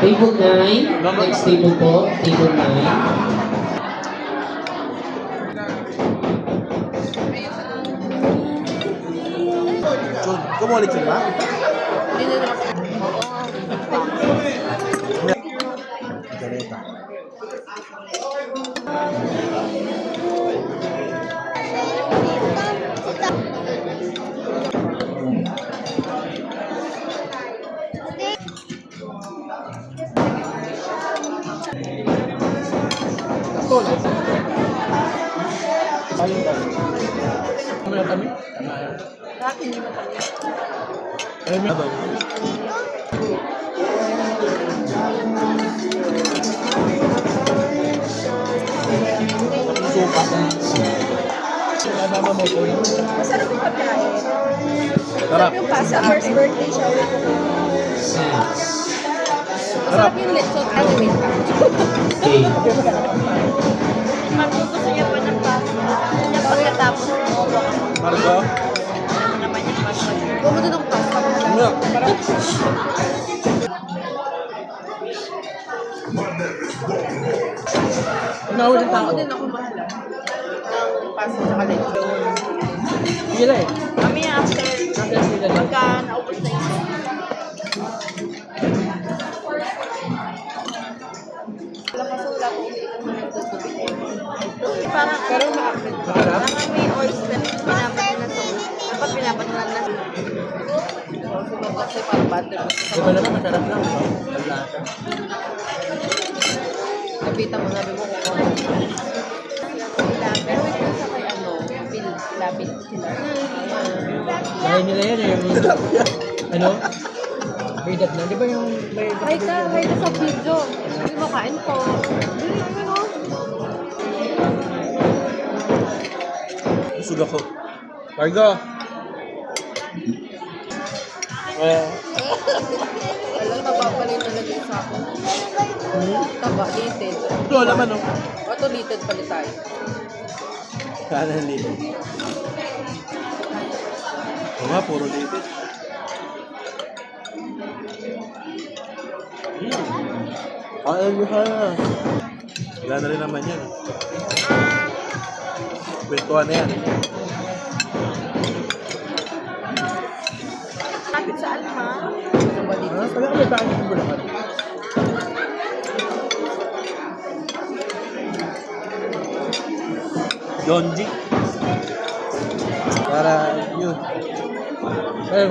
Table 9. Next table po. Table 9. Jun, kumulit yun ba? Ganito. Ano na kami? Tama yan. Bakit hindi matamis? Ay, may Ano? Suka. Sinasama mo ko yun. Masarap yung pagkain. Sarap. Yung pa sa first birthday shower ko. Masarap yung lechon. Ano wait pa? Okay. Gusto niya pa ng pasta. Niya pagkatapos mo. Margo? Ano naman yung pasta? Bumudo ng pasta. Ano? Unahuli ng tao. Ako din ako mahala. Ng pasta sa lechon. Gila eh. Kami after. Nakita sila lang. Pagka naubos na yun. Wala kasi wala kung hindi ko nagtutubig. Parang pero Maharap? parang may oyster. Pinapat na sauce. Dapat pinapat na na. Kasi parang butter. Di ba naman masarap lang? Ang lasa. Napita mo sabi mo kung ano. Pero wait lang sa kay ano. Lapit sila. Bahay nila yan eh. Ano? May dat na. Di ba yung may... Hi ka sa video. Hindi mo kain ko. Ano? Busog ako. Margo! Alam, mapapalay talaga yung sako. Taba, dated. Ito, alaman no? Ito, dated pala tayo. Kanan dito. Oo nga, puro dito. Kain mo ka na. Wala na rin naman yan. Kwentuhan na yan. Kapit sa Alma. Ano ba dito? Pala kami bakit yung bulakan? Donji. Para yun. Eh,